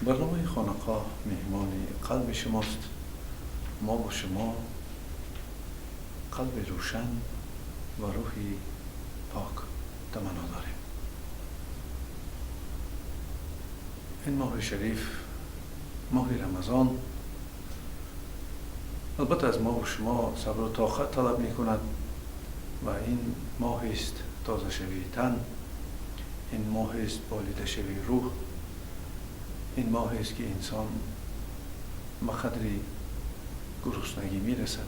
برنامه خانقاه مهمان قلب شماست. ما با شما قلب روشن و روحی پاک تمنا داریم. این ماه شریف، ماه رمضان، البته از ما و شما صبر و طاقت طلب می کند و این ماه است تازه شوی تن، این ماه است بالیده شوی روح، این ماه است که انسان به قدری گرسنگی می رسد،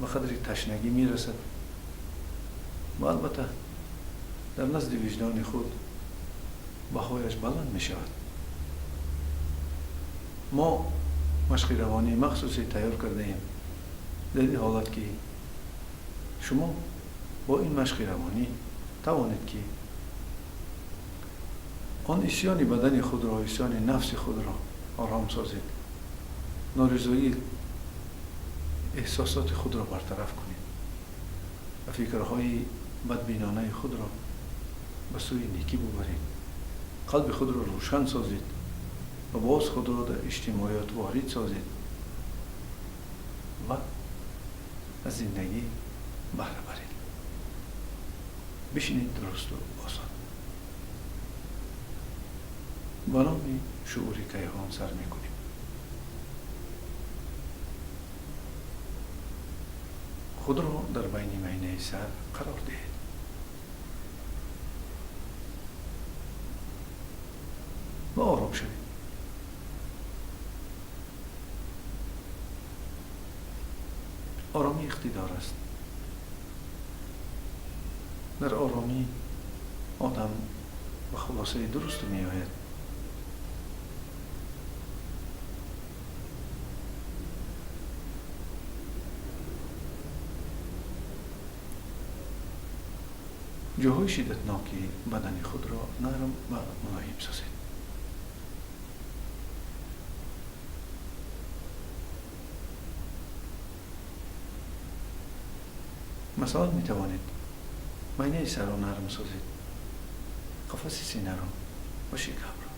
به قدری تشنگی می رسد و البته در نزد وجدان خود بهایش بلند می شود. ما مشق روانی مخصوصی تیار کرده ایم در این حالت که شما با این مشق روانی توانید که آن اسیان بدن خود را، اسیان نفس خود را آرام سازید، نارضایی احساسات خود را برطرف کنید و فکرهای بدبینانه خود را به سوی نیکی ببرید، قلب خود را روشن سازید و باز خود را در اجتماعیات وارد سازید و از زندگی بهره برید. بشینید درست و آسان. با نام شعور کیهان سر می کنیم. خود را در بین مینه سر قرار دهید. و آرام شوید. آرامی اقتدار است. در آرامی آدم به خلاصه درست می آید. جاهای شدتناکی بدن خود را نرم و ملایم سازید. مثلا می توانید مینه سر را نرم سازید، قفس سینه را و شکم را.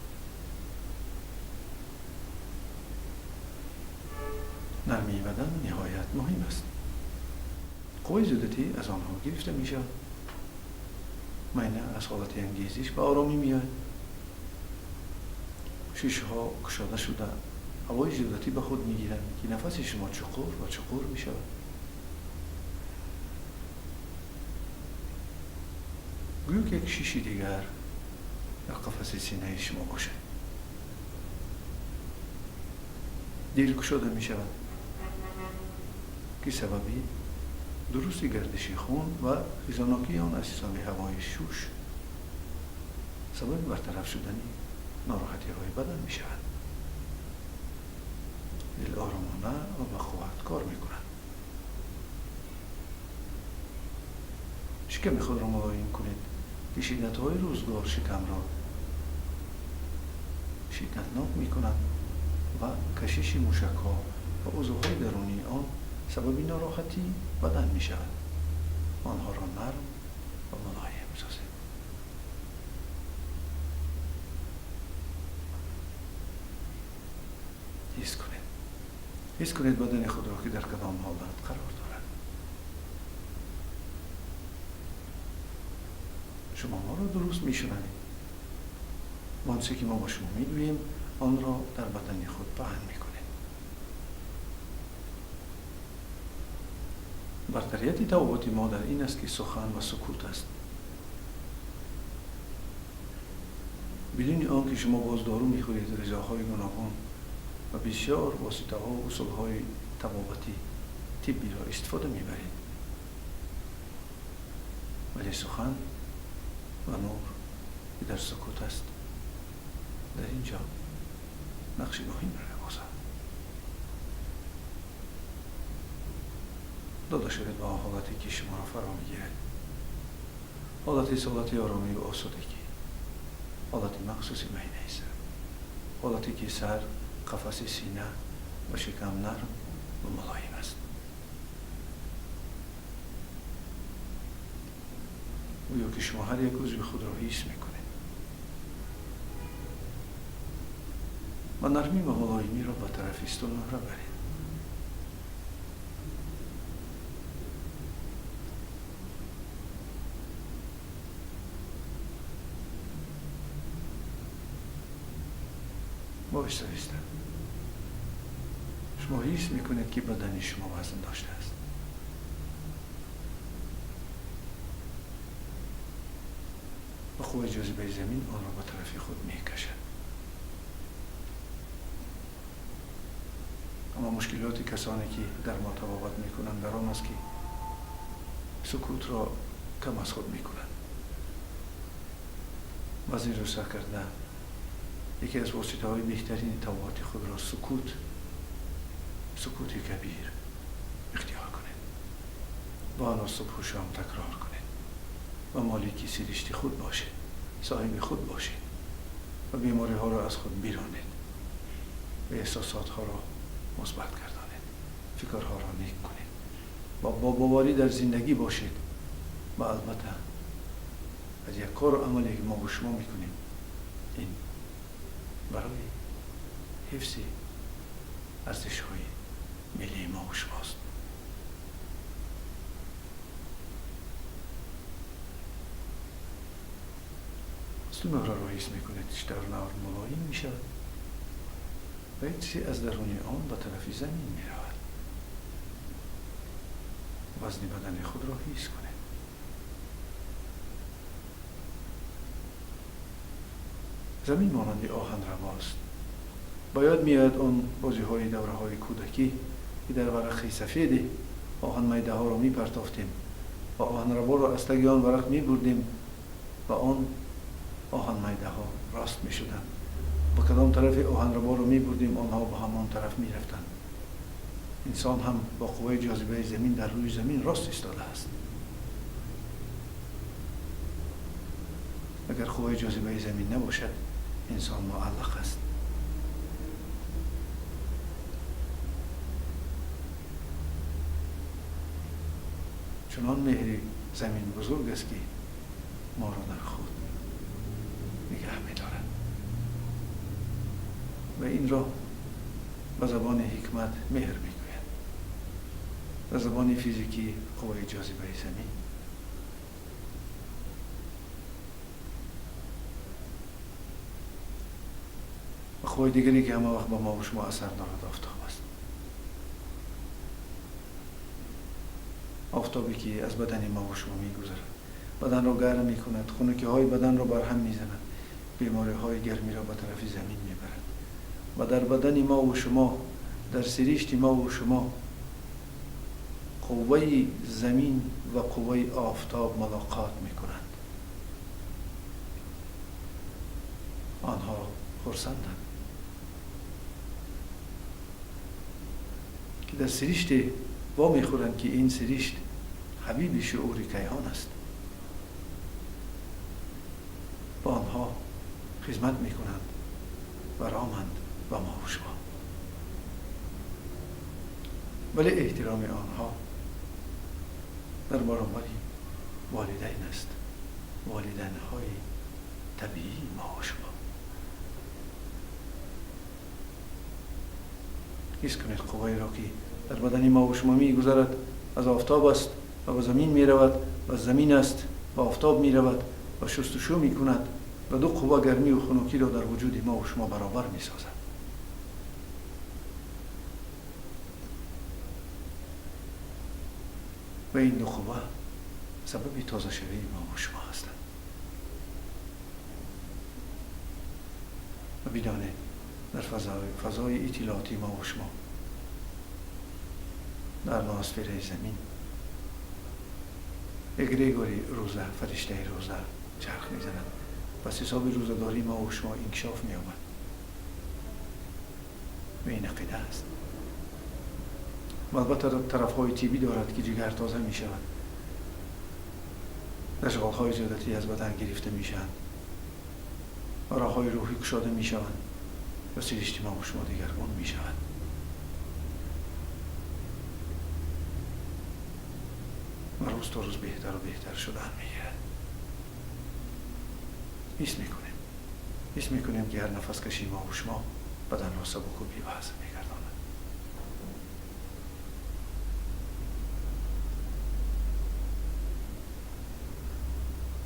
نرمی بدن نهایت مهم است. قوه زدتی از آنها گرفته می شود. مینه از حالت انگیزش به آرامی می آید. شیشه ها گشاده شده هوای زدتی به خود می گیرند که نفس شما چقور و چقور می شود. گویا که یک شیشه دیگر در قفس سینه شما باشد. دل گشاده می شود که سببی درست گردش خون و خیزاناکی آن از حساب هوای شوش سبب برطرف شدن ناراحتی های بدن می شود. دل آرامانه و با قوت کار می کند. شکم خود را ملایم کنید که شدت های روزگار شکم را شدتناک می کند و کشش موشک ها و عضوهای درونی آن سبب ناراحتی بدن می شود. آنها را نرم و ملایم سازید. حس کنید بدن خود را که در کدام حالت قرار دارد. شما ما را درست می شنوید. آنچه که ما با شما می گوییم آن را در بدن خود پهن می کنید. برتریت توابط ما در این است که سخن و سکوت است. بدون آنکه شما باز دارو می خورید، رضاهای گوناگون و بسیار واسطه ها و اصول های طبابتی طبی را استفاده می برید. ولی سخن و نور که در سکوت است در اینجا نقش مهم را می‌بازد. داده شود به حالتی که شما را فرا می‌گیرد. حالت آرامی و آسودگی، حالت مخصوص مینه سر، حالتی که سر، قفس سینه و شکم نرم و ملایم است. گویا که شما هر یک عضو خود را حس می‌کنید. و نرمی و ملایمی را به طرف استونها برید. آهسته آهسته شما حس میکنید که بدن شما وزن داشته است. و قوه جاذبه زمین آن را به طرف خود میکشد. اما مشکلات کسانی که در ما تفاوت میکنند در آن است که سکوت را کم از خود میکنند. وزیر رو سعی کردن یکی از واسطه های بهترین تفاوت خود را سکوت کبیر اختیار کنید و آن را صبح و شام تکرار کنید و مالکی سرشت خود باشید، صاحب خود باشید و بیماری ها را از خود بیرانید و احساسات ها را مثبت گردانید، فکرها را نیک کنید و با باوری در زندگی باشید. و البته از یک کار و عملی که ما و شما میکنیم این برای حفظ ارزش های ملی ما و شماست. ستون را حس میکنید در نور ملایم میشود و یک چیزی از درون آن به طرف زمین میرود. وزن بدن خود را حس کنید. زمین مانند آهن رواست. باید میاد اون بازی های دوره های کودکی که در ورق سفید آهن میده ها را میپرتافتیم و آهن روا را از تگ آن ورق میبردیم و آن آهن میده ها راست میشدند. با کدام طرف آهن روا را میبردیم آنها به همان طرف میرفتند. انسان هم با قوه جاذبه زمین در روی زمین راست ایستاده است. اگر قوه جاذبه زمین نباشد انسان معلق است. چنان مهر زمین بزرگ است که ما را در خود نگه می‌دارد و این را به زبان حکمت مهر میگوید. به زبان فیزیکی قوه جاذبه زمین. و قوه دیگری که همه وقت به ما و شما اثر دارد آفتاب است. آفتابی که از بدن ما و شما میگذرد، بدن را گرم میکند، خنکی های بدن را برهم میزند، بیماری های گرمی را به طرف زمین میبرد و در بدن ما و شما، در سرشت ما و شما قوه زمین و قوه آفتاب ملاقات میکنند. آنها خرسندند که در سرشت وا میخورند که این سرشت حبیب شعور کیهان است. با آنها خدمت میکنند و رامند و ما و شما. ولی احترام آنها در برابر والدین است. والدین های طبیعی ما و شما. حس کنید قوه را که در بدن ما و شما میگذرد از آفتاب است و به زمین میرود و زمین است و آفتاب میرود و شستشو میکند و دو قوه گرمی و خنکی را در وجود ما و شما برابر میسازد. و این دو قوه سبب تازه شوی ما و شما هستند. و بدانید در فضای اطلاعاتی ما و شما در نوسفیر زمین اگریگوری روزه، فرشته روزه چرخ میزند. پس حساب روزداری ما و شما انکشاف می آمد و این عقیده است. و البته طرف های طبی دارد که جگر تازه می شود، اشغال های زیادتی از بدن گرفته می شوند و راه های روحی گشاده می شوند و سرشت ما و شما دیگرگون می شود. و روز تا روز بهتر و بهتر شدن میگیرد. حس میکنیم که هر نفس کشی ما و شما بدن را سبک و بی‌وزن می‌گرداند.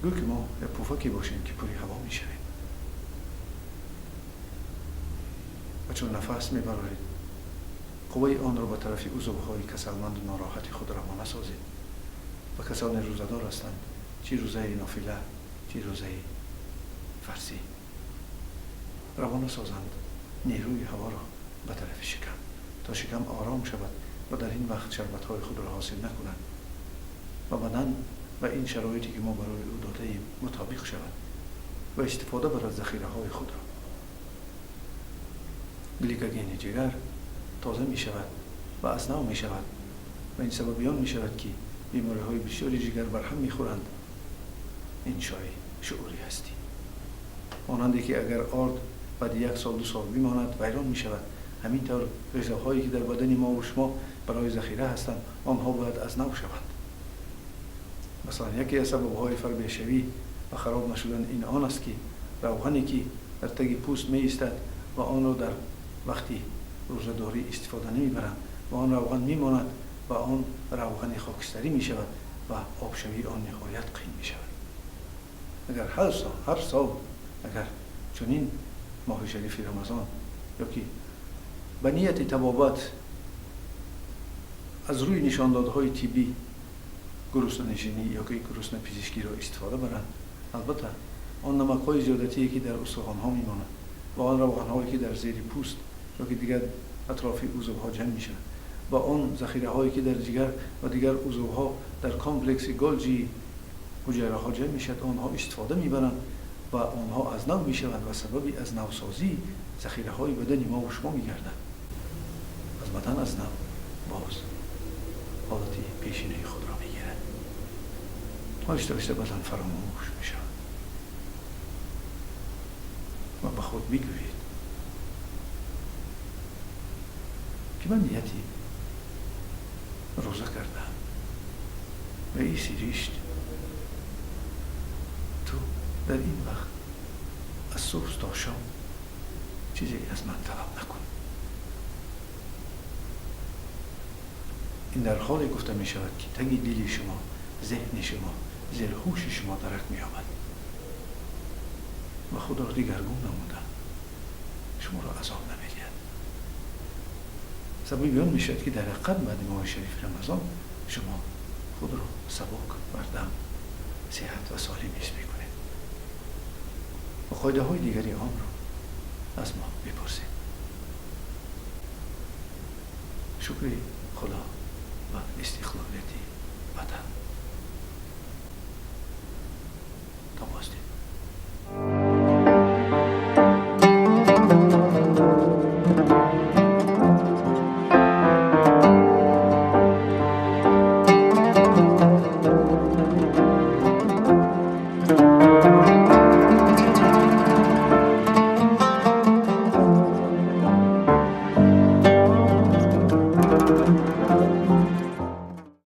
گو که ما یک پفکی باشیم که پوری هوا می‌شویم و چون نفس می‌برید قوه آن را به طرف عضوهای کسلمند و ناراحت خود روانه سازید. و کسانی روزه‌دار هستند، چی روزه نافله چی روزه فرضی، روانه سازند نیروی هوا را به طرف شکم تا شکم آرام شود و در این وقت شربت‌های خود را حاصل نکند و بدن و این شرایطی که ما برای او داده ایم مطابق شود و استفاده برد ذخیره‌های خود را. گلیکوژن جگر تازه می شود و از نو می شود و این سببیان می شود که بیماری‌های بسیاری جگر برهم می خورند. این شعوری هستی. مانندی که اگر آرد بعد 1 سال 2 سال بماند ویران می شود، همینطور غذاهایی که در بدن ما و شما برای ذخیره هستند آنها باید از نو شوند. مثلا یکی از سبب‌های فربه‌شوی و خراب نشدن این آن است که روغنی که در تگ پوست می ایستد و آن را در وقتی روزه‌داری استفاده نمی‌برند و آن روغن می‌ماند و آن روغن خاکستری می‌شود و آبشوی آن نهایت قین می‌شود. اگر هر سال اگر چنین ماه شریف رمضان یا که به نیت تبابت از روی نشاندادهای طبی گرسنه‌نشینی یا که گرسنه پزشکی را استفاده برند، البته آن نمک‌های زیادتی که در استخوان‌ها می‌ماند و آن روغن‌هایی که در زیر پوست یا که دیگر اطراف عضوها جمع می‌شوند و آن ذخیره‌هایی که در جگر و دیگر عضوها در کامپلکس گالجی حجره‌ها جمع می‌شود آنها استفاده می‌برند و آنها از نو می‌شوند و سببی از نوسازی ذخیره‌های بدن ما و شما می‌گردند. از بدن از نو باز حالت پیشینه خود را می‌گیرد. آهسته آهسته بدن فراموش می‌شود و به خود می‌گویید که من نیتی روزه کردم و این سیریشت تو در این وقت از صبح تا شام چیزی از من طلب نکن. این در حالی گفته می شود که تگ دل شما، ذهن شما، زیر هوش شما درک می آمد و خود را دیگرگون نمودن شما را عذاب نمی‌دهد. سبب آن می شود که در حقیقت بعد ماه شریف رمضان شما خود را سبک بردم صحت و سالم حس می‌کنید و قاعده‌های دیگری آن را از ما بپرسید. شکر خدا و استقلالیت وطن. تا بازدید.